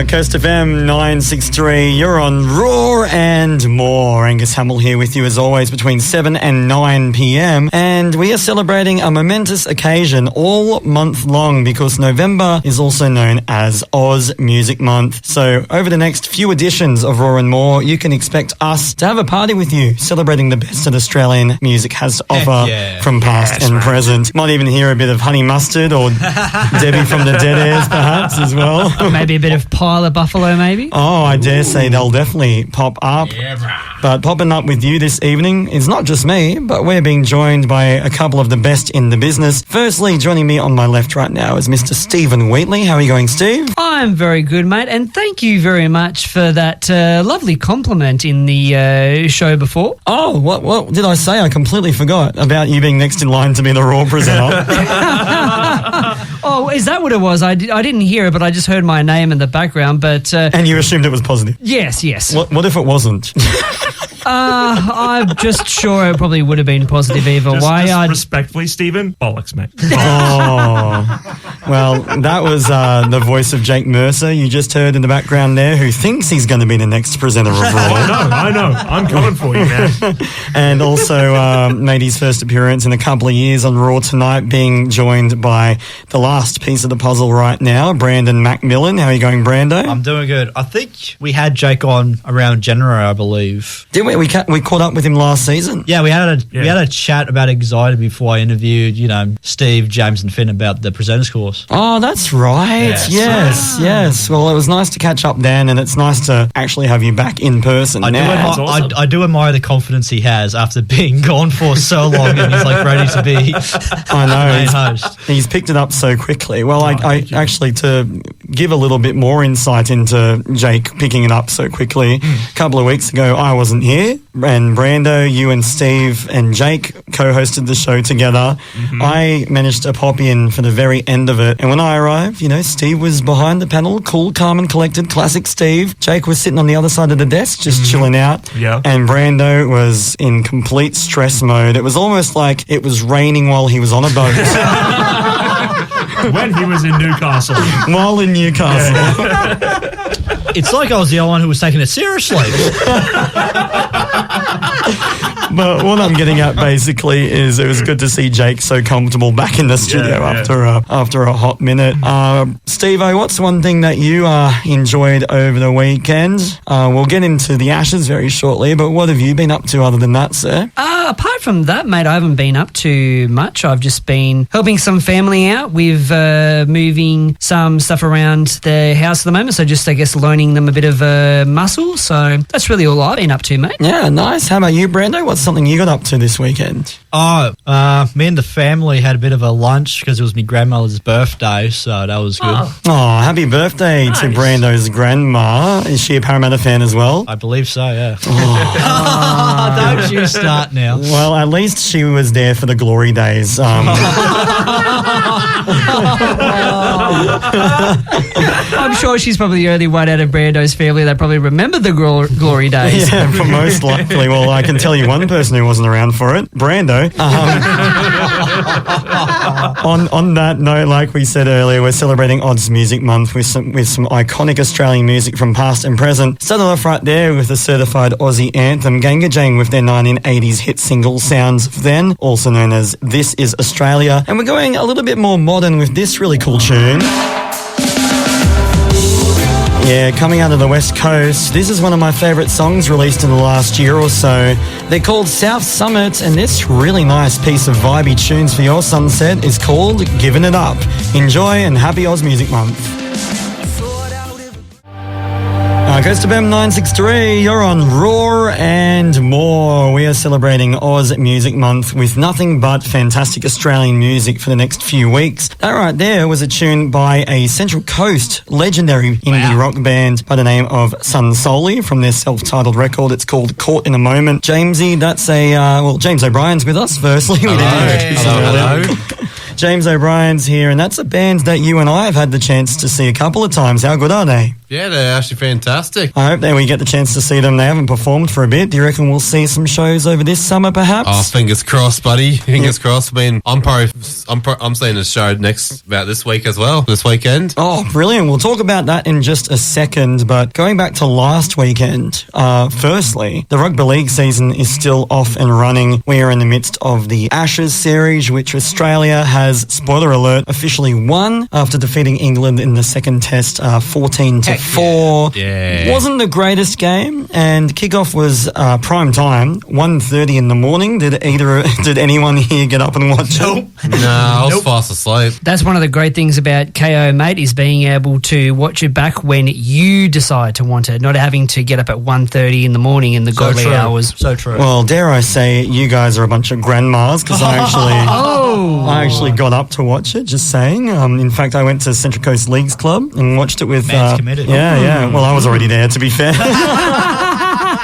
Coast FM 963, you're on Raw and More. Angus Hamill here with you as always between 7 and 9 p.m. And we are celebrating a momentous occasion all month long because November is also known as Oz Music Month. So over the next few editions of Raw and More, you can expect us to have a party with you celebrating the best that Australian music has to offer from past and present. Might even hear a bit of Honey Mustard or Debbie from the Dead Airs perhaps as well. Maybe a bit of Pile of Buffalo, maybe? Oh, I dare say they'll definitely pop up. But popping up with you this evening is not just me, but we're being joined by a couple of the best in the business. Firstly, joining me on my left right now is Mr. Stephen Wheatley. How are you going, Steve? I'm very good, mate, and thank you very much for that lovely compliment in the show before. Oh, what did I say? I completely forgot about you being next in line to be the Raw presenter. Oh, is that what it was? I didn't hear it, but I just heard my name in the background. But and you assumed it was positive? Yes. What if it wasn't? I'm just sure it probably would have been positive either way. Just respectfully, Stephen, bollocks, mate. Oh, well, that was the voice of Jake Mercer you just heard in the background there, who thinks he's going to be the next presenter of Raw. I know. I'm coming for you, man. And also made his first appearance in a couple of years on Raw tonight, being joined by the last piece of the puzzle right now, Brandon Macmillan. How are you going, Brando? I'm doing good. I think we had Jake on around January, I believe. Did we? We caught up with him last season. Yeah, we had a chat about anxiety before I interviewed, Steve, James and Finn about the presenters course. Oh, that's right. Yes. Well, it was nice to catch up then, and it's nice to actually have you back in person now. I do admire the confidence he has after being gone for so long, and he's ready to be I know. main host. He's picked it up so quickly. Well, I actually, to give a little bit more insight into Jake picking it up so quickly, a couple of weeks ago I wasn't here, and Brando, you and Steve and Jake co-hosted the show together. I managed to pop in for the very end of it, and when I arrived, Steve was behind the panel, cool, calm and collected, classic Steve. Jake was sitting on the other side of the desk just chilling out, and Brando was in complete stress mode. It was almost like it was raining while he was on a boat. When he was in Newcastle. While in Newcastle. It's like I was the only one who was taking it seriously. But what I'm getting at basically is it was good to see Jake so comfortable back in the studio after a hot minute. Steve-O, what's one thing that you enjoyed over the weekend? We'll get into the Ashes very shortly, but what have you been up to other than that, sir? Apart from that, mate, I haven't been up to much. I've just been helping some family out with moving some stuff around the house at the moment, so just, I guess, learning them a bit of muscle. So that's really all I've been up to, mate. Yeah, nice. How about you, Brando? What's something you got up to this weekend? Me and the family had a bit of a lunch because it was my grandmother's birthday, so that was good. Oh, happy birthday to Brando's grandma. Is she a Parramatta fan as well? I believe so, yeah. Don't you start now. Well, at least she was there for the glory days. I'm sure she's probably the only one out of Brando's family that probably remembered the glory days. Yeah, most likely. Well, I can tell you one person who wasn't around for it, Brando. On that note, like we said earlier, we're celebrating Oz Music Month with some iconic Australian music from past and present. Started off right there with the certified Aussie anthem, Ganga Jang, with their 1980s hit single Sounds of Then, also known as This Is Australia. And we're going a little bit more modern with this really cool tune. Yeah, coming out of the West Coast, this is one of my favourite songs released in the last year or so. They're called South Summit, and this really nice piece of vibey tunes for your sunset is called Giving It Up. Enjoy and happy Oz Music Month. Coast FM 963, you're on Raw and More. We are celebrating Oz Music Month with nothing but fantastic Australian music for the next few weeks. That right there was a tune by a Central Coast legendary indie rock band by the name of Sun Soli from their self-titled record. It's called Caught in a Moment. Jamesy, that's James O'Brien's with us, firstly. Hello. James O'Brien's here, and that's a band that you and I have had the chance to see a couple of times. How good are they? Yeah, they're actually fantastic. I hope that we get the chance to see them. They haven't performed for a bit. Do you reckon we'll see some shows over this summer, perhaps? Oh, fingers crossed, buddy. Fingers crossed. I mean, I'm seeing a show about this week as well, this weekend. Oh, brilliant. We'll talk about that in just a second. But going back to last weekend, firstly, the rugby league season is still off and running. We are in the midst of the Ashes series, which Australia has, spoiler alert, officially won after defeating England in the second test 14-4. Yeah. Wasn't the greatest game, and kickoff was prime time, 1:30 in the morning. Did anyone here get up and watch it? No, I was fast asleep. That's one of the great things about KO, mate, is being able to watch it back when you decide to want it, not having to get up at 1:30 in the morning in the godly hours. So true. Well, dare I say, you guys are a bunch of grandmas, because I actually got up to watch it, just saying. In fact, I went to Central Coast Leagues Club and watched it with... Man's committed. Yeah. Well, I was already there, to be fair.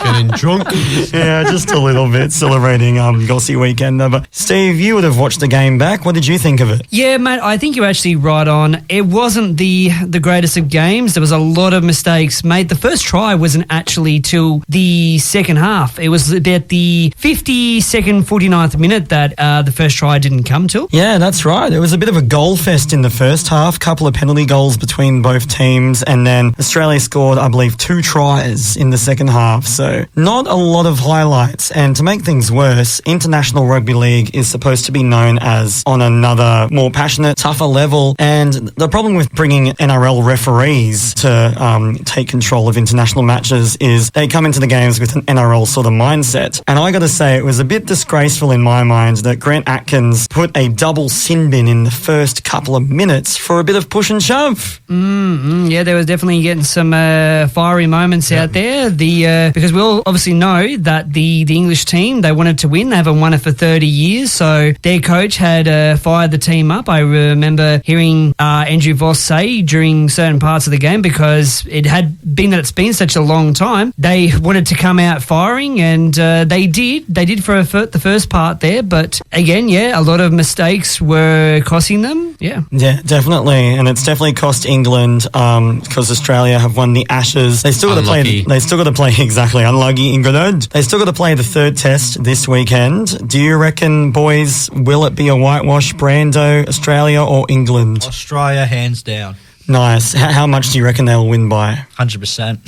Getting drunk. Yeah, just a little bit, celebrating Gossie weekend. But Steve, you would have watched the game back. What did you think of it? Yeah, mate, I think you're actually right on. It wasn't the greatest of games. There was a lot of mistakes made. The first try wasn't actually till the second half. It was about the 52nd, 49th minute that the first try didn't come till. Yeah, that's right. It was a bit of a goal fest in the first half, couple of penalty goals between both teams, and then Australia scored, I believe, 2 tries in the second half. So not a lot of highlights. And to make things worse, International Rugby League is supposed to be known as on another more passionate, tougher level. And the problem with bringing NRL referees to take control of international matches is they come into the games with an NRL sort of mindset. And I got to say, it was a bit disgraceful in my mind that Grant Atkins put a double sin bin in the first couple of minutes for a bit of push and shove. Yeah, they were definitely getting some fiery moments out there. Because we all obviously know that the English team, they wanted to win. They haven't won it for 30 years. So their coach had fired the team up. I remember hearing Andrew Voss say during certain parts of the game, because it had been that it's been such a long time, they wanted to come out firing, and they did. They did for the first part there. But again, yeah, a lot of mistakes were costing them. Yeah, definitely. And it's definitely cost England because Australia have won the Ashes. They still got to play. They still got to play exactly. Unlucky England. They still got to play the third test this weekend. Do you reckon, boys, will it be a whitewash, Brando, Australia or England? Australia, hands down. Nice. How much do you reckon they'll win by? 100%.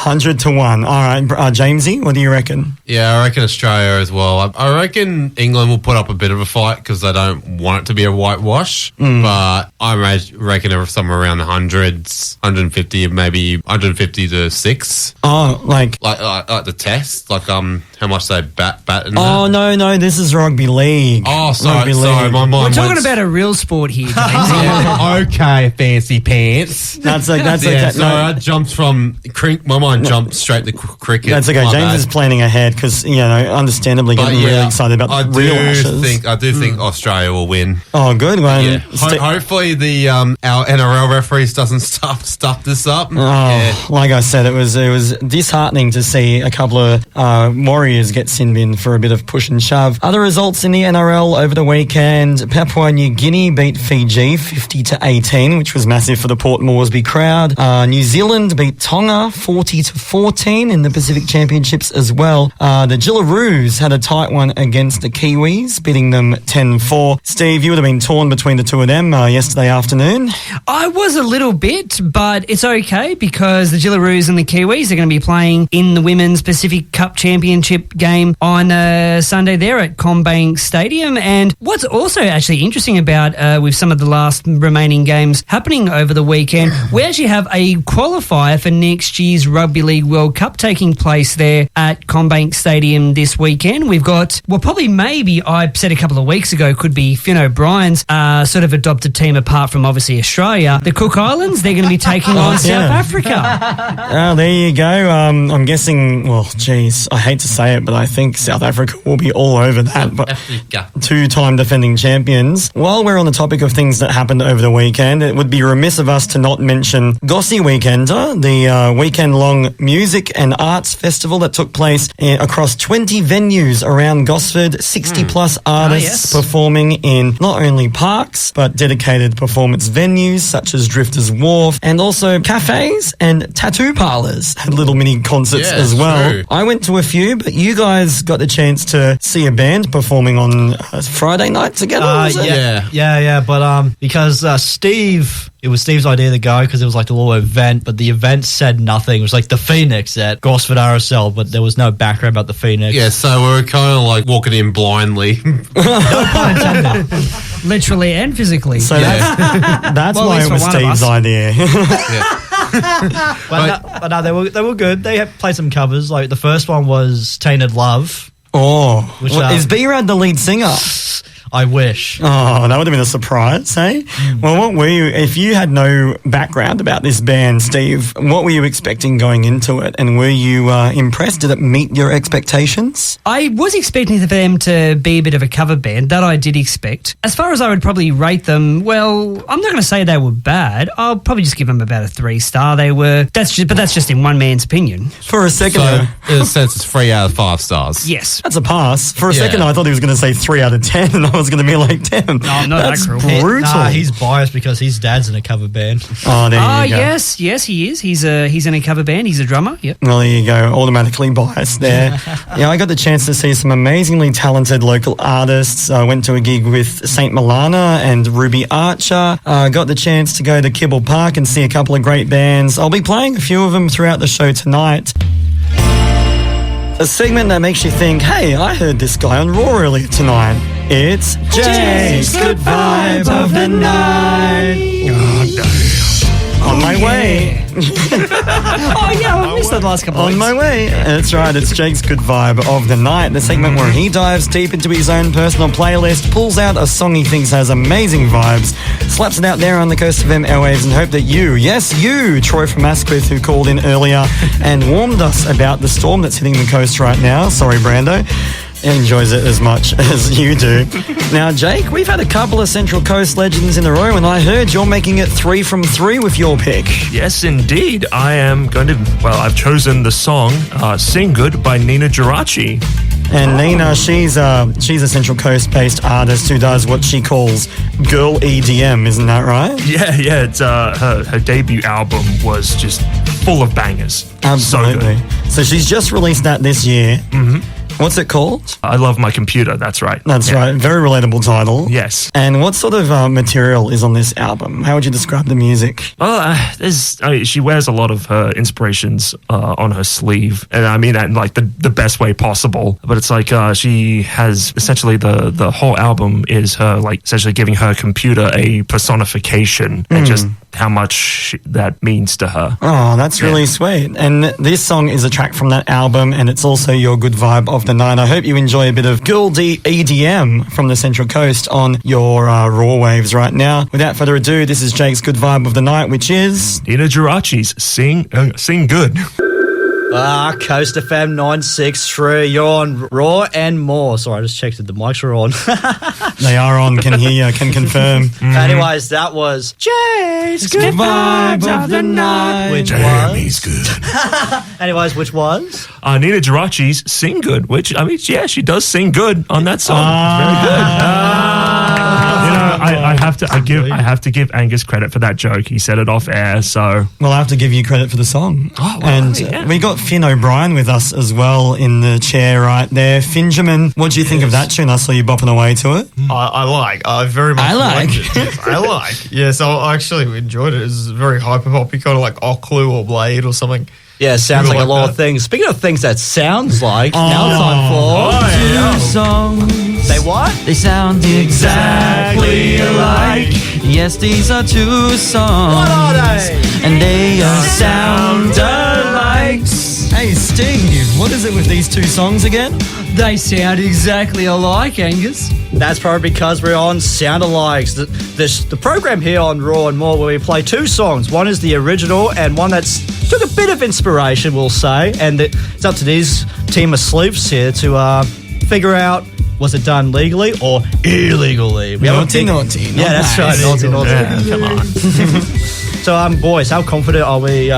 100 to 1. All right, Jamesy, what do you reckon? Yeah, I reckon Australia as well. I reckon England will put up a bit of a fight because they don't want it to be a whitewash. But I reckon somewhere around the hundreds, 150, maybe 150 to 6. Oh, like the test, how much they bat in Oh, that. no, this is rugby league. Oh, sorry, Rugby league. my mind we're talking went- about a real sport here, James. Okay, fancy pants. That's okay. Yeah, so No, I jumped from my mind jumped straight to cricket. that's okay. My James bad. is planning ahead because, understandably But getting really excited about I the real Ashes. I do think Australia will win. Oh, good one. Yeah. Hopefully the our NRL referees doesn't stuff this up. Like I said, it was disheartening to see a couple of Warriors get sin bin for a bit of push and shove. Other results in the NRL over the weekend: Papua New Guinea beat Fiji 50-18, which was massive for the Port Moresby crowd. New Zealand beat Tonga 40-14 in the Pacific Championships as well. The Jillaroos had a tight one against the Kiwis, beating them 10-4. Steve, you would have been torn between the two of them yesterday afternoon. I was a little bit, but it's okay because the Jillaroos and the Kiwis are going to be playing in the Women's Pacific Cup Championship game on Sunday there at CommBank Stadium. And what's also actually interesting about with some of the last remaining games happening over the weekend, we actually have a qualifier for next year's Rugby League World Cup taking place there at CommBank Stadium this weekend. We've got, maybe I said a couple of weeks ago, could be Finn O'Brien's sort of adopted team apart from obviously Australia. The Cook Islands, they're going to be taking on South Africa. Oh, there you go. I'm guessing, I hate to say it, but I think South Africa will be all over that. But two-time defending champions. While we're on the topic of things that happened over the weekend, it would be remiss of us to not mention Gossie Weekender, the weekend-long week-long music and arts festival that took place across 20 venues around Gosford, 60-plus artists performing in not only parks, but dedicated performance venues such as Drifters Wharf, and also cafes and tattoo parlours had little mini concerts as well. True. I went to a few, but you guys got the chance to see a band performing on Friday night together, was it? Yeah. But because it was Steve's idea to go because it was like a little event, but the event said nothing. It was like the Phoenix at Gosford RSL, but there was no background about the Phoenix. Yeah, so we were kind of like walking in blindly. Literally and physically. So that's Well, why at it least was for one of Steve's us. idea. But no, they were good. They had played some covers. Like the first one was Tainted Love. Which, is B-Rad the lead singer? I wish. Oh, that would have been a surprise, eh? Well, what were you, if you had no background about this band, Steve, what were you expecting going into it? And were you impressed? Did it meet your expectations? I was expecting for them to be a bit of a cover band. That I did expect. As far as I would probably rate them, well, I'm not going to say they were bad. I'll probably just give them about a 3-star. They were. That's just in one man's opinion. For a second, So, in a sense, it's 3 out of 5 stars. Yes. that's a pass. For a Yeah. second, I thought he was going to say 3 out of 10, and I was going to be like, damn, No, I'm not that's that cruel. brutal. Nah, he's biased because his dad's in a cover band. Oh, there Ah, you go. yes, he is. He's in a cover band. He's a drummer. Yep. Well, there you go. Automatically biased there. Yeah, I got the chance to see some amazingly talented local artists. I went to a gig with Saint Milana and Ruby Archer. Got the chance to go to Kibble Park and see a couple of great bands. I'll be playing a few of them throughout the show tonight. A segment that makes you think, hey, I heard this guy on Raw earlier tonight. It's Jake's Good Vibe of the Night. On my way. Oh yeah, I missed that last couple of On weeks. my way. That's right, it's Jake's Good Vibe of the Night, the segment where he dives deep into his own personal playlist, pulls out a song he thinks has amazing vibes, slaps it out there on the Coast FM airwaves, and hope that you, yes you, Troy from Asquith, who called in earlier and warned us about the storm that's hitting the coast right now, sorry Brando, enjoys it as much as you do. Now, Jake, we've had a couple of Central Coast legends in a row, and I heard you're making it 3 from 3 with your pick. Yes, indeed. I am going to. Well, I've chosen the song "Sing Good" by Nina Geraci. And Nina, she's a Central Coast-based artist who does what she calls girl EDM, isn't that right? Yeah. It's her debut album was just full of bangers. Absolutely. So good. So she's just released that this year. Mm-hmm. What's it called? I Love My Computer. That's right. That's Yeah. right. Very relatable title. Yes. And what sort of material is on this album? How would you describe the music? Well, she wears a lot of her inspirations on her sleeve, and I mean that in like the best way possible. But it's like she has essentially the whole album is her like essentially giving her computer a personification and just how much that means to her. Oh, that's really sweet. And this song is a track from that album, and it's also your good vibe of the night. I hope you enjoy a bit of girl EDM from the Central Coast on your raw waves right now. Without further ado, this is Jake's good vibe of the night, which is... Nina Geraci's Sing Good. Coast FM 963. You're on Raw and More. Sorry, I just checked that the mics are on. They are on, can hear you, can confirm. Anyways, that was Jake's Good Vibe of the Night. Which He's good. Anyways, which was? Nina Geraci's Sing Good, which, I mean, yeah, she does sing good on that song. Very good. I have to give Angus credit for that joke. He said it off air, so. Well, I have to give you credit for the song. Oh, well, and yeah. we got Finn O'Brien with us as well in the chair right there. Finjamin, what do you think of that tune? I saw you bopping away to it. I very much liked it. Yes, I like. Yes, I actually enjoyed it. It's very hyper-poppy, kind of like Oclu or Blade or something. Yeah, sounds like a Like lot that. of things. Speaking of things that sounds like, now it's time for... Two songs. Say what? They sound exactly alike. Yes, these are two songs. What are they? And they sound alike. Hey, Steve, what is it with these two songs again? They sound exactly alike, Angus. That's probably because we're on Sound Alikes. The program here on Raw and More where we play two songs. One is the original and one that's took a bit of inspiration, we'll say. And it's up to this team of sleuths here to figure out was it done legally or illegally. We have a big- Naughty. Yeah, that's right. Naughty. Yeah, come on. So, boys, how confident are we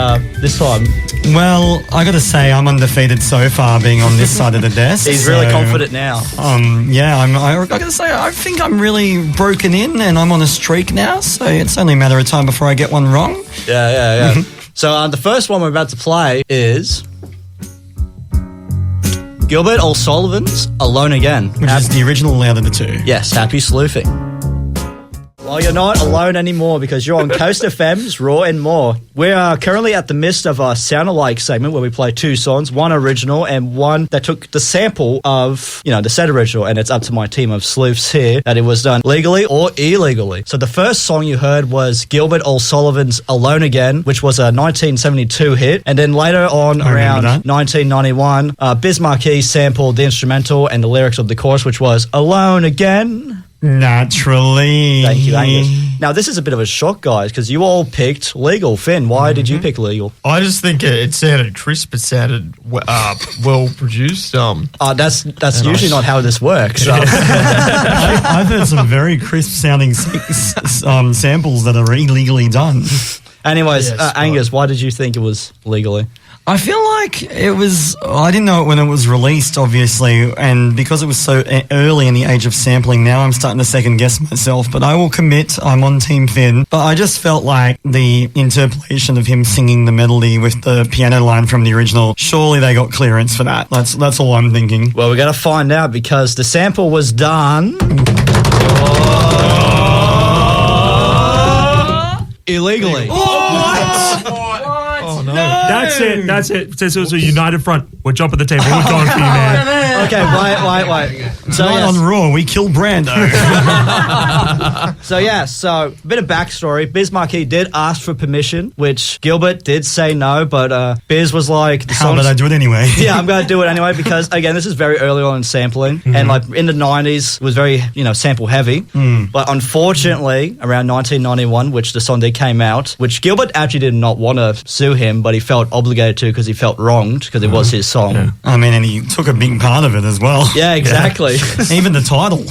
this time? Well, I got to say, I'm undefeated so far being on this side of the desk. He's really confident now. Yeah, I got to say, I think I'm really broken in and I'm on a streak now, so it's only a matter of time before I get one wrong. Yeah. So the first one we're about to play is Gilbert O'Sullivan's Alone Again. Which is the original out of the two. Yes, happy sleuthing. Well, you're not alone anymore because you're on Coast FM's Raw and More. We are currently at the midst of our Sound Alike segment where we play two songs, one original and one that took the sample of, the said original, and it's up to my team of sleuths here that it was done legally or illegally. So the first song you heard was Gilbert O'Sullivan's Alone Again, which was a 1972 hit, and then later on around 1991, Biz Markie sampled the instrumental and the lyrics of the chorus, which was Alone Again. Naturally. Thank you, Angus. Now, this is a bit of a shock, guys, because you all picked legal. Finn, why did you pick legal? I just think it sounded crisp. It sounded well produced. That's usually not how this works. I've heard some very crisp sounding samples that are illegally done. Anyways, yes, Angus, why did you think it was legally? I feel like it was, I didn't know it when it was released, obviously, and because it was so early in the age of sampling, now I'm starting to second guess myself, but I will commit, I'm on Team Finn. But I just felt like the interpolation of him singing the melody with the piano line from the original, surely they got clearance for that. That's all I'm thinking. Well, we're going to find out because the sample was done illegally. That's it. Since it was a united front, we're jumping the table. We're going for you, man. Okay, wait. So on Raw, we killed Brando. So a bit of backstory. Biz Markie did ask for permission, which Gilbert did say no, but Biz was like, how did I do it anyway? Yeah, I'm going to do it anyway because, again, this is very early on in sampling, and like in the 90s it was very, sample heavy. But unfortunately, around 1991, which the song did came out, which Gilbert actually did not want to sue him, but he felt obligated to because he felt wronged because it was his song. Yeah. I mean, and he took a big part of it as well. Yeah, exactly. Even the title.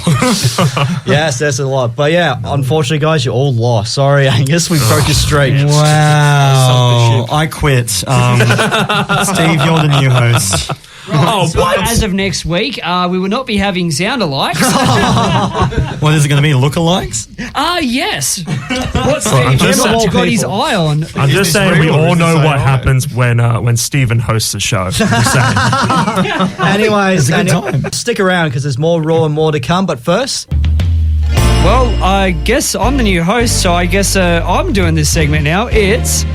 Yes, that's a lot. But yeah, unfortunately, guys, you all lost. Sorry, Angus, we broke your streak. Wow. I quit. Steve, you're the new host. Right, so as of next week, we will not be having sound-alikes. What is it going to be, lookalikes? Yes. What's Steve got his eye on? I'm just saying we all know what happens when Stephen hosts a show. I'm just saying. Anyways, stick around because there's more Raw and More to come. But first... Well, I guess I'm the new host, so I guess I'm doing this segment now. It's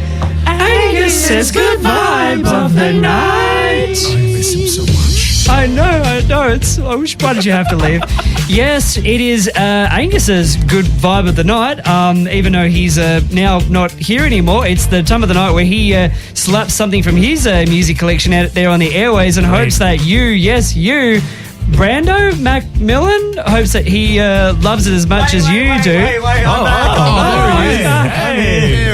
Angus Says Good Vibes of the Night. I miss him so much. I know. I wish, why did you have to leave? Yes, it is Angus's good vibe of the night. Even though he's now not here anymore, it's the time of the night where he slaps something from his music collection out there on the airways and hopes that you, Brando Macmillan, hopes that he loves it as much as you do. There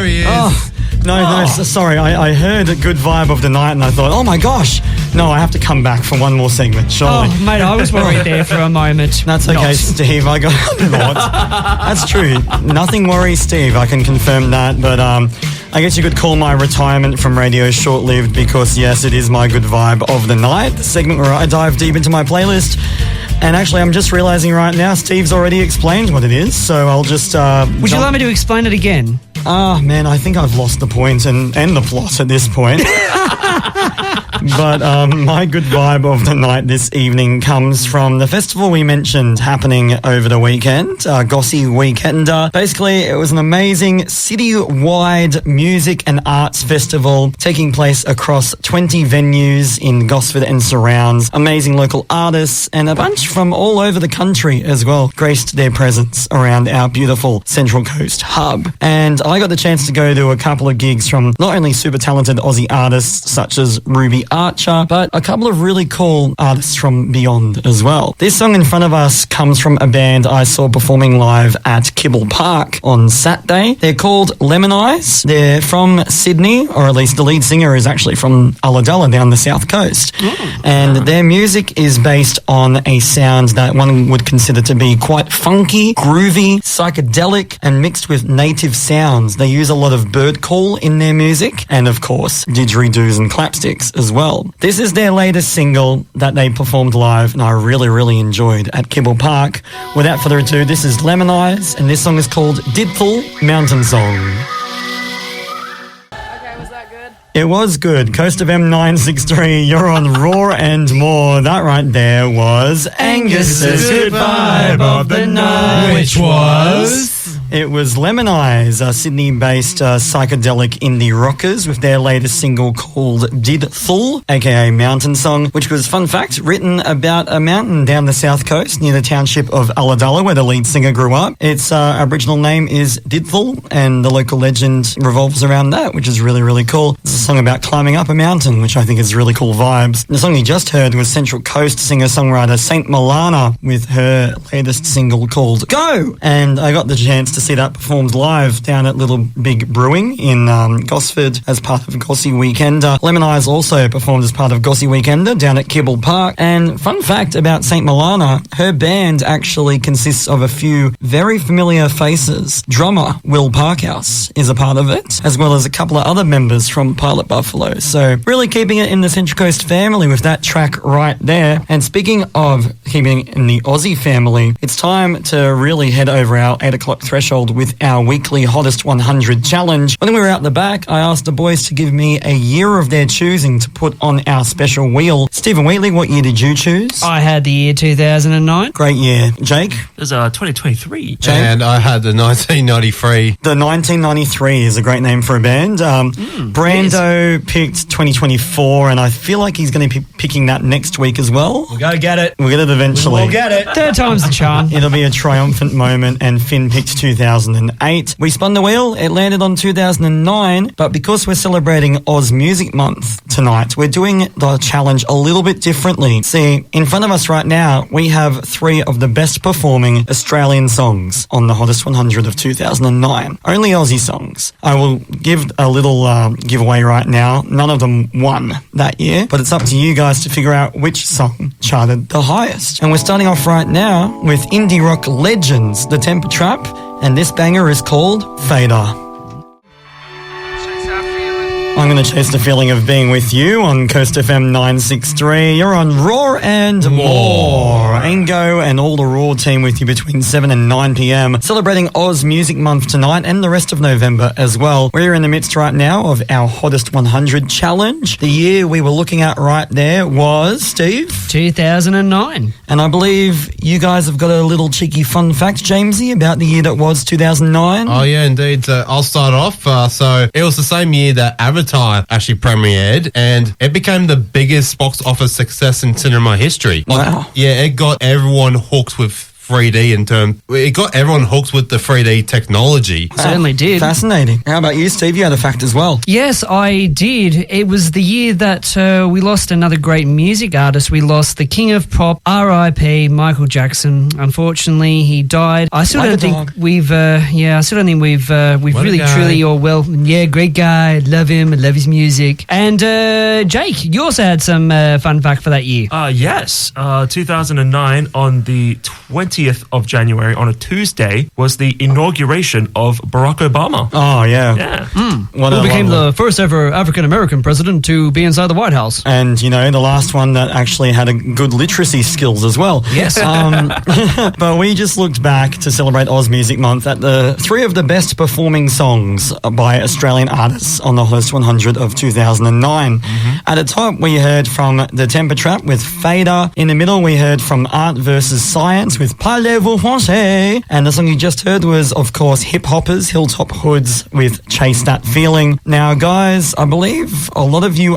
he is. No, sorry. I heard a good vibe of the night and I thought, oh my gosh, no, I have to come back for one more segment, surely. Oh, mate, I was worried there for a moment. That's okay, Steve. I got not. That's true. Nothing worries, Steve. I can confirm that. But I guess you could call my retirement from radio short-lived because, yes, it is my good vibe of the night, the segment where I dive deep into my playlist. And actually, I'm just realising right now, Steve's already explained what it is, so I'll just... Would you like me to explain it again? Man, I think I've lost the point and the plot at this point. But my good vibe of the night this evening comes from the festival we mentioned happening over the weekend, Gossi Weekender. Basically, it was an amazing city-wide music and arts festival taking place across 20 venues in Gosford and surrounds. Amazing local artists and a bunch from all over the country as well graced their presence around our beautiful Central Coast hub. And I got the chance to go to a couple of gigs from not only super talented Aussie artists such as Ruby Archer, but a couple of really cool artists from beyond as well. This song in front of us comes from a band I saw performing live at Kibble Park on Saturday. They're called Lemon Eyes. They're from Sydney, or at least the lead singer is actually from Ulladulla down the south coast. And their music is based on a sound that one would consider to be quite funky, groovy, psychedelic, and mixed with native sounds sounds. They use a lot of bird call in their music and, of course, didgeridoos and clapsticks as well. This is their latest single that they performed live and I really, really enjoyed at Kibble Park. Without further ado, this is Lemon Eyes and this song is called Didful Mountain Song. It was good. Coast of M963, you're on Raw and More. That right there was Angus's Good Vibe of the Night. Which was? It was Lemon Eyes, Sydney-based psychedelic indie rockers with their latest single called Didful, aka Mountain Song, which was, fun fact, written about a mountain down the south coast near the township of Ulladulla where the lead singer grew up. Its Aboriginal name is Didful and the local legend revolves around that, which is really, really cool. It's a song about climbing up a mountain, which I think is really cool vibes. The song you just heard was Central Coast singer-songwriter Saint Milana with her latest single called Go! And I got the chance to see that performed live down at Little Big Brewing in Gosford as part of Gossie Weekender. Lemon Eyes also performed as part of Gossie Weekender down at Kibble Park. And fun fact about Saint Milana, her band actually consists of a few very familiar faces. Drummer Will Parkhouse is a part of it, as well as a couple of other members from Pilot Buffalo. So really keeping it in the Central Coast family with that track right there. And speaking of keeping it in the Aussie family, it's time to really head over our 8 o'clock threshold with our weekly Hottest 100 challenge. When we were out the back, I asked the boys to give me a year of their choosing to put on our special wheel. Stephen Wheatley, what year did you choose? I had the year 2009. Great year. Jake? It was 2023. And I had the 1993. The 1993 is a great name for a band. Brando picked 2024, and I feel like he's going to be picking that next week as well. We'll go get it. We'll get it eventually. We'll get it. Third time's the charm. It'll be a triumphant moment, and Finn picked 2008. We spun the wheel, it landed on 2009, but because we're celebrating Oz Music Month tonight, we're doing the challenge a little bit differently. See, in front of us right now, we have 3 of the best performing Australian songs on the Hottest 100 of 2009. Only Aussie songs. I will give a little giveaway right now. None of them won that year, but it's up to you guys to figure out which song charted the highest. And we're starting off right now with indie rock legends, The Temper Trap, and this banger is called Fader. I'm going to chase the feeling of being with you on Coast FM 963. You're on Raw and More. Ango and all the Raw team with you between 7 and 9 p.m. Celebrating Oz Music Month tonight and the rest of November as well. We're in the midst right now of our Hottest 100 challenge. The year we were looking at right there was, Steve? 2009. And I believe you guys have got a little cheeky fun fact, Jamesy, about the year that was 2009. Oh, yeah, indeed. I'll start off. So it was the same year that Avatar actually premiered, and it became the biggest box office success in cinema history. Wow. Yeah, it got everyone hooked with 3D it got everyone hooked with the 3D technology. Certainly did. Fascinating. How about you, Steve? You had a fact as well. Yes, I did. It was the year that we lost another great music artist. We lost the king of pop, R.I.P. Michael Jackson. Unfortunately, he died. I still don't think we've really truly or well. Yeah, great guy. Love him. I love his music. And Jake, you also had some fun fact for that year. Yes. 2009 on the 20th of January on a Tuesday was the inauguration of Barack Obama. Oh, yeah. Yeah. Who became the first ever African-American president to be inside the White House. And, you know, the last one that actually had a good literacy skills as well. Yes. But we just looked back to celebrate Oz Music Month at the 3 of the best performing songs by Australian artists on the Hottest 100 of 2009. At the top, we heard from The Temper Trap with Fader. In the middle, we heard from Art vs. Science with Parlez-vous français? And the song you just heard was, of course, Hip Hoppers, Hilltop Hoods with Chase That Feeling. Now, guys, I believe a lot of you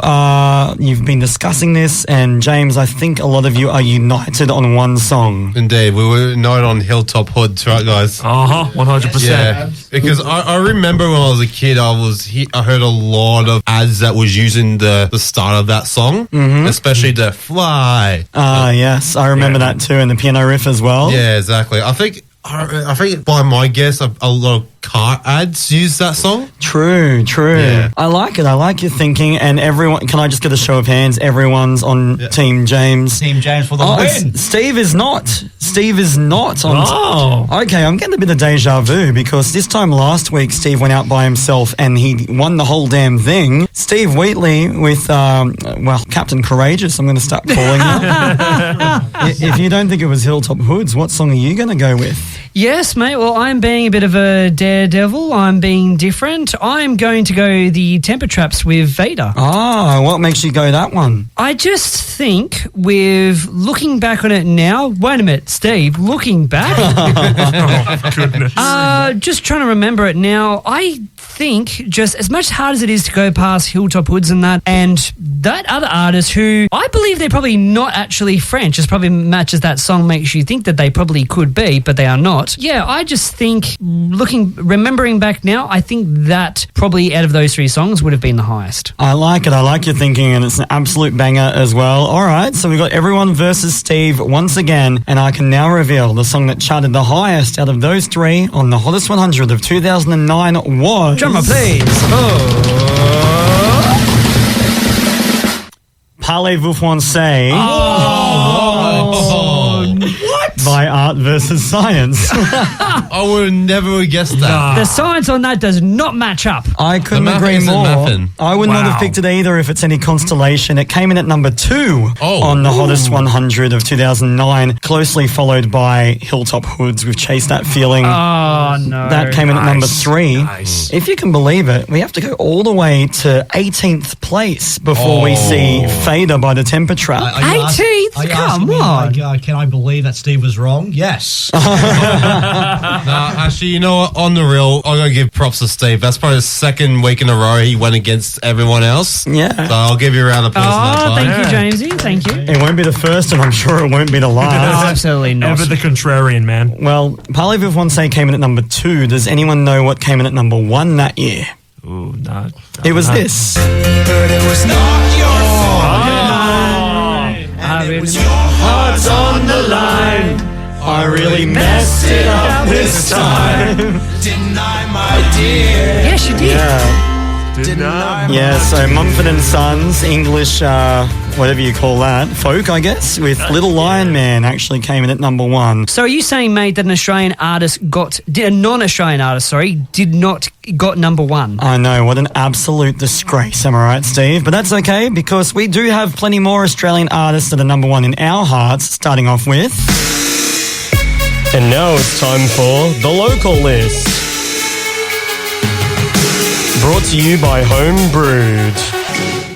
you've been discussing this, and James, I think a lot of you are united on one song. Indeed, we were united on Hilltop Hoods, right, guys? 100%. Yeah, because I remember when I was a kid, I heard a lot of ads that was using the start of that song, especially the fly. Yes, I remember that too, and the piano riff as well. Yeah, exactly. I think by my guess, a lot of car ads use that song. True. Yeah. I like it. I like your thinking. And everyone, can I just get a show of hands? Everyone's on Team James. Team James for the win. Steve is not. Steve is not on. Oh. Okay, I'm getting a bit of deja vu because this time last week, Steve went out by himself and he won the whole damn thing. Steve Wheatley with, Captain Courageous, I'm going to start calling him. If you don't think it was Hilltop Hoods, what song are you going to go with? Yes, mate. Well, I'm being a bit of a daredevil. I'm being different. I'm going to go the Temper Traps with Vader. Ah, what makes you go that one? I just think with looking back on it now, wait a minute, Steve, looking back, Oh, goodness. just trying to remember it now, I think just as much hard as it is to go past Hilltop Hoods and that other artist who I believe they're probably not actually French, just probably matches that song makes you think that they probably could be, but they are not. Yeah, I just think remembering back now, I think that probably out of those three songs would have been the highest. I like it. I like your thinking, and it's an absolute banger as well. All right, so we've got Everyone versus Steve once again, and I can now reveal the song that charted the highest out of those three on the Hottest 100 of 2009 was... Drummer, please. Parlez-vous français? By Art versus Science. I would have never guessed that. The science on that does not match up. I couldn't The agree Muffins and more. Muffin. I would not have Wow. picked it either if it's any constellation. It came in at number 2 on the Hottest 100 of 2009, closely followed by Hilltop Hoods with Chase That Feeling. Oh, no. That came in at number Nice. 3. Nice. If you can believe it, we have to go all the way to 18th place before we see Fader by the Temper Trap. Are you ask- 18th? are you Come asking me, on. like, can I believe that Steve was wrong? Yes. Actually, you know what? On the real, I'm going to give props to Steve. That's probably the second week in a row he went against everyone else. Yeah. So I'll give you a round of applause for that. Oh, bud. thank you, Jamesy. Thank you. It won't be the first, and I'm sure it won't be the last. Absolutely not. Ever the contrarian, man. Well, Parlez-vous français came in at number 2. Does anyone know what came in at number 1 that year? Ooh, not. It was this. Heart's on the line. I really messed it up this time. Yes, you did. Yeah, so Mumford and Sons, English, whatever you call that, folk, I guess, with Little Lion Man actually came in at number 1. So are you saying, mate, that a non-Australian artist, did not got number 1? I know, what an absolute disgrace, am I right, Steve? But that's okay, because we do have plenty more Australian artists that are number 1 in our hearts, starting off with... And now it's time for the local list. Brought to you by Home Brewed.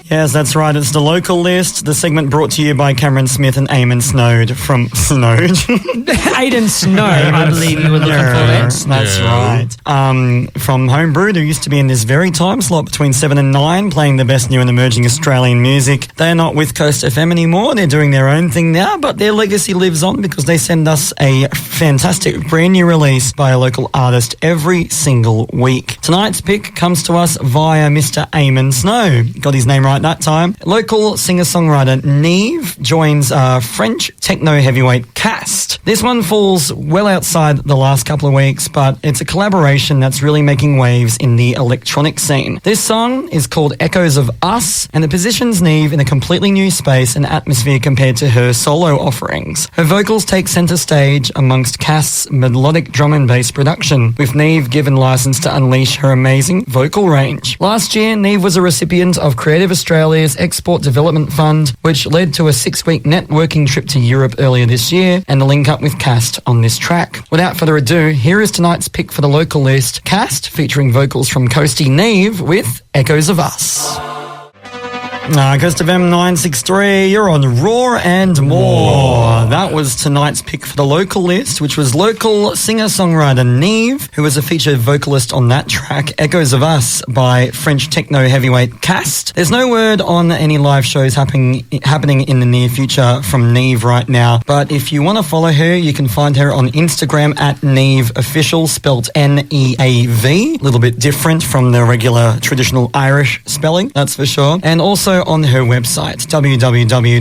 Yes, that's right. It's the local list. The segment brought to you by Cameron Smith and Eamon Snowd from Snowd. Aiden Snow, I believe you were looking for that. That's right. From Homebrew, who used to be in this very time slot between 7 and 9, playing the best new and emerging Australian music. They're not with Coast FM anymore. They're doing their own thing now, but their legacy lives on because they send us a fantastic brand new release by a local artist every single week. Tonight's pick comes to us via Mr. Eamon Snow. Got his name right that time. Local singer-songwriter Neve joins French techno heavyweight Cast. This one falls well outside the last couple of weeks, but it's a collaboration that's really making waves in the electronic scene. This song is called Echoes of Us, and it positions Neve in a completely new space and atmosphere compared to her solo offerings. Her vocals take centre stage amongst Cast's melodic drum and bass production, with Neve given license to unleash her amazing vocal range. Last year, Neve was a recipient of Creative Australia's Export Development Fund, which led to a 6-week networking trip to Europe earlier this year and the link up with Cast on this track. Without further ado, here is tonight's pick for the local list, Cast, featuring vocals from Coastie Neve with Echoes of Us. Coast FM 963, you're on Raw and More. That was tonight's pick for the local list, which was local singer-songwriter Neve, who was a featured vocalist on that track, Echoes of Us, by French techno heavyweight Cast. There's no word on any live shows happening in the near future from Neve right now, but if you want to follow her, you can find her on Instagram at Neve Official, spelt Neav. A little bit different from the regular traditional Irish spelling, that's for sure. And also also on her website, www.neav.info.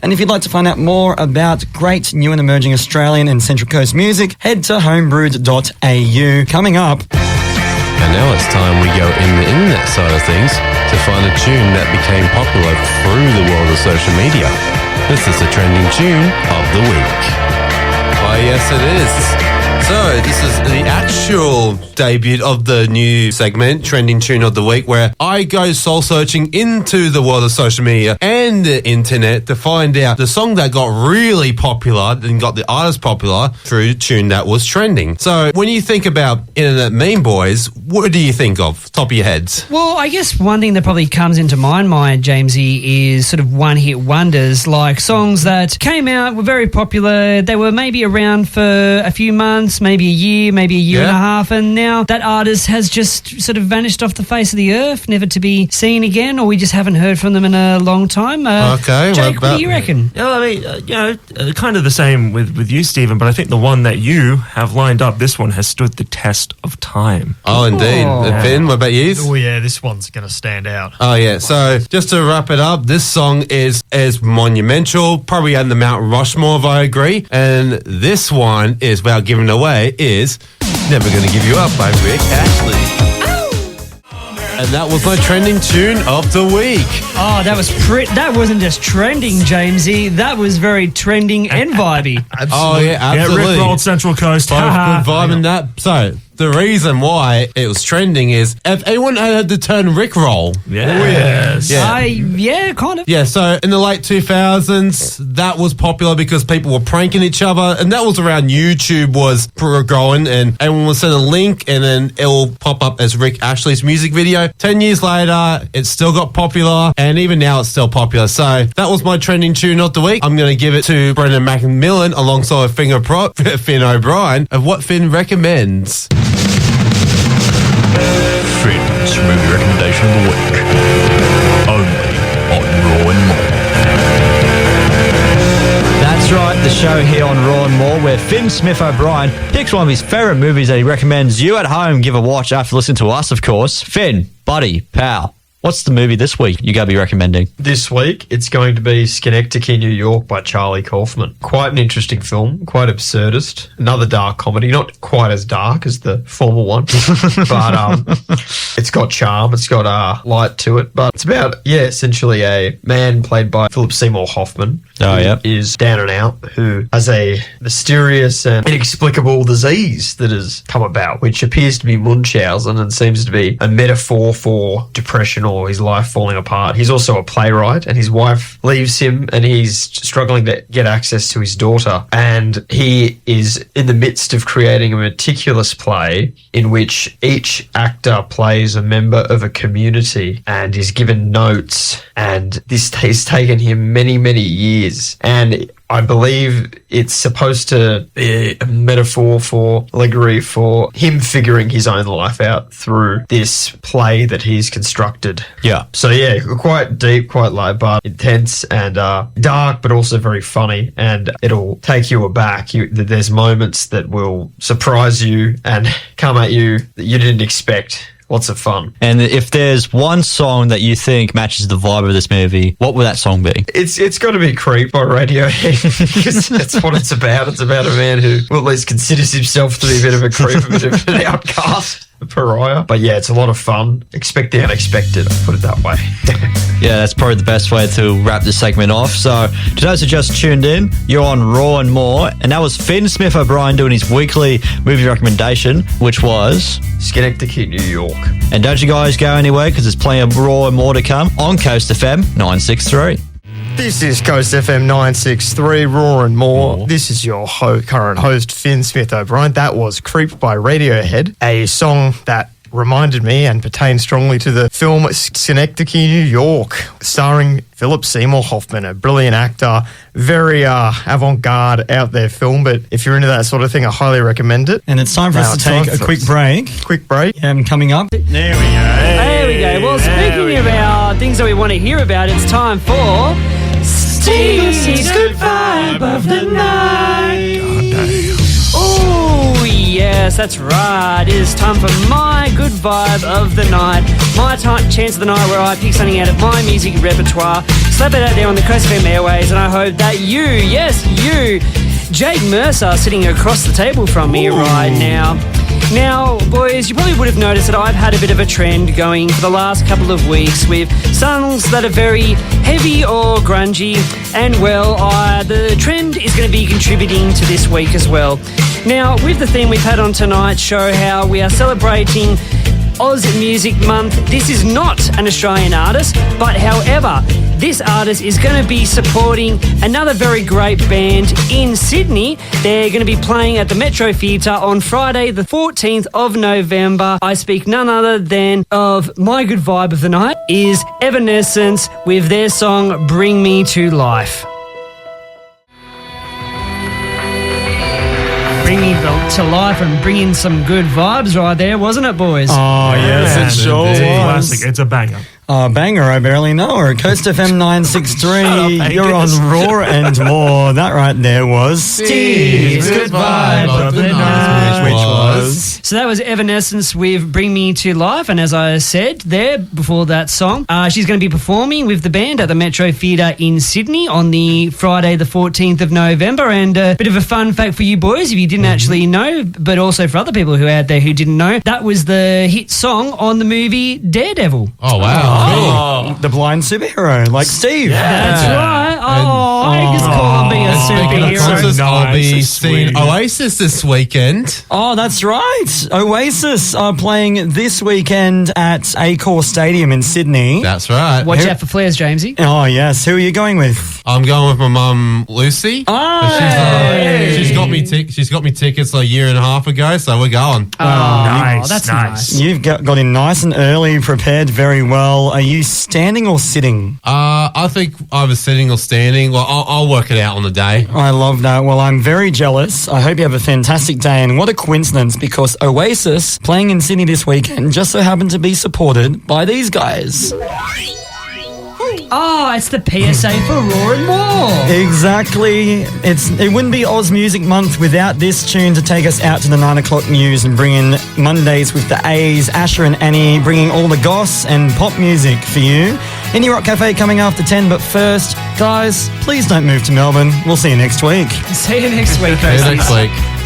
And if you'd like to find out more about great new and emerging Australian and Central Coast music, head to homebrewed.au. Coming up. And now it's time we go in the internet side of things to find a tune that became popular through the world of social media. This is the trending tune of the week. Oh, yes, it is. So, this is the actual debut of the new segment, Trending Tune of the Week, where I go soul searching into the world of social media and the internet to find out the song that got really popular and got the artist popular through a tune that was trending. So, when you think about internet meme boys, what do you think of? Top of your heads. Well, I guess one thing that probably comes into my mind, Jamesy, is sort of one-hit wonders, like songs that came out, were very popular, they were maybe around for a few months, maybe a year and a half, and now that artist has just sort of vanished off the face of the earth, never to be seen again, or we just haven't heard from them in a long time. Okay, Jake, what do you reckon? Yeah, I mean, kind of the same with you, Stephen, but I think the one that you have lined up, this one has stood the test of time. Oh, indeed. Finn, what about you? Oh, yeah, this one's going to stand out. Oh, yeah. So, just to wrap it up, this song is monumental, probably at the Mount Rushmore, if I agree. And this one is, without giving it away, is Never Gonna Give You Up by Rick Ashley. And that was my trending tune of the week. Oh, that wasn't just trending, Jamesy. That was very trending and vibey. Oh, yeah, absolutely. Get Rickrolled Central Coast. Good vibe in that. So, the reason why it was trending is if anyone had to turn Rickroll. Yes. Yeah. Kind of. Yeah, so in the late 2000s, that was popular because people were pranking each other, and that was around YouTube was growing, and everyone would send a link, and then it will pop up as Rick Ashley's music video. 10 years later, it still got popular, and even now it's still popular. So that was my trending tune of the week. I'm going to give it to Brendan Macmillan alongside Finn O'Brien of what Finn recommends. Finn's movie recommendation of the week. Only on Raw and More. That's right, the show here on Raw and More, where Finn Smith O'Brien picks one of his favourite movies that he recommends you at home give a watch after listening to us, of course. Finn, buddy, pal, what's the movie this week you're going to be recommending? This week, it's going to be Schenectady, New York by Charlie Kaufman. Quite an interesting film, quite absurdist. Another dark comedy, not quite as dark as the former one, but it's got charm, it's got light to it. But it's about, essentially a man played by Philip Seymour Hoffman. Oh, yeah. Is down and out, who has a mysterious and inexplicable disease that has come about, which appears to be Munchausen and seems to be a metaphor for depression or his life falling apart. He's also a playwright, and his wife leaves him, and he's struggling to get access to his daughter. And he is in the midst of creating a meticulous play in which each actor plays a member of a community and is given notes. And this has taken him many, many years. And I believe it's supposed to be a metaphor for allegory for him figuring his own life out through this play that he's constructed. Yeah. So quite deep, quite light, but intense and dark, but also very funny. And it'll take you aback. There's moments that will surprise you and come at you that you didn't expect. Lots of fun. And if there's one song that you think matches the vibe of this movie, what would that song be? It's got to be Creep by Radiohead, because that's what it's about. It's about a man who, well, at least considers himself to be a bit of a creep, a bit of an outcast, a pariah. But yeah, it's a lot of fun. Expect the unexpected, I'll put it that way. Yeah, that's probably the best way to wrap this segment off. So, to those who just tuned in, you're on Raw and More, and that was Finn Smith O'Brien doing his weekly movie recommendation, which was Schenectady, New York. And don't you guys go anywhere, because there's plenty of Raw and More to come on Coast FM 963. This is Coast FM 963, Raw and More. This is your current host, Finn Smith O'Brien. That was Creep by Radiohead, a song that reminded me and pertains strongly to the film Schenectady, New York, starring Philip Seymour Hoffman, a brilliant actor, very avant-garde, out there film, but if you're into that sort of thing, I highly recommend it. And it's time for us to take a quick break. Quick break. Coming up. There we go. Well, speaking of our things that we want to hear about, it's time for Steve's Good Vibe of the Night. Oh, yeah. yes, that's right. It is time for my good vibe of the night. My chance of the night where I pick something out of my music repertoire, slap it out there on the Coast FM airways, and I hope that you, yes, you, Jake Mercer, sitting across the table from me right now. Now, boys, you probably would have noticed that I've had a bit of a trend going for the last couple of weeks with songs that are very heavy or grungy, and well, the trend is going to be contributing to this week as well. Now, with the theme we've had on tonight's show, how we are celebrating Oz Music Month, this is not an Australian artist, but however, this artist is going to be supporting another very great band in Sydney. They're going to be playing at the Metro Theatre on Friday, the 14th of November. I speak none other than of my good vibe of the night is Evanescence with their song Bring Me to Life. Bring me to life and bring in some good vibes right there, wasn't it, boys? Oh, yes, it sure It's a was. classic. It's a banger. Oh, banger, I barely know her. Coast FM 963, you're on Angus. Raw and More. That right there was Steve's Good Vibe of the night, which was... So that was Evanescence with Bring Me to Life, and as I said there before that song, she's going to be performing with the band at the Metro Theatre in Sydney on the Friday the 14th of November. And a bit of a fun fact for you boys, if you didn't actually know, but also for other people who are out there who didn't know, that was the hit song on the movie Daredevil. Oh, wow. The blind superhero, like Steve. That's right. Angus Corley being a Speaking of superhero. concerts, So I'll be nice, so seeing sweet. Oasis this weekend. Oh, that's right. Oasis are playing this weekend at Accor Stadium in Sydney. That's right. Watch out for flares, Jamesy. Oh, yes. Who are you going with? I'm going with my mum, Lucy. She's got me. She's got me tickets a year and a half ago, so we're going. Nice, that's nice. You've got in nice and early, prepared very well. Are you standing or sitting? I think either sitting or standing. Well, I'll work it out on the day. I love that. Well, I'm very jealous. I hope you have a fantastic day. And what a coincidence, because Oasis playing in Sydney this weekend just so happened to be supported by these guys. Oh, it's the PSA for Raw and More. Exactly. It wouldn't be Oz Music Month without this tune to take us out to the 9 o'clock news and bring in Mondays with the A's, Asher and Annie, bringing all the goss and pop music for you. Indie Rock Cafe coming after 10, but first, guys, please don't move to Melbourne. We'll see you next week. See you next week, See you Coasties. next week.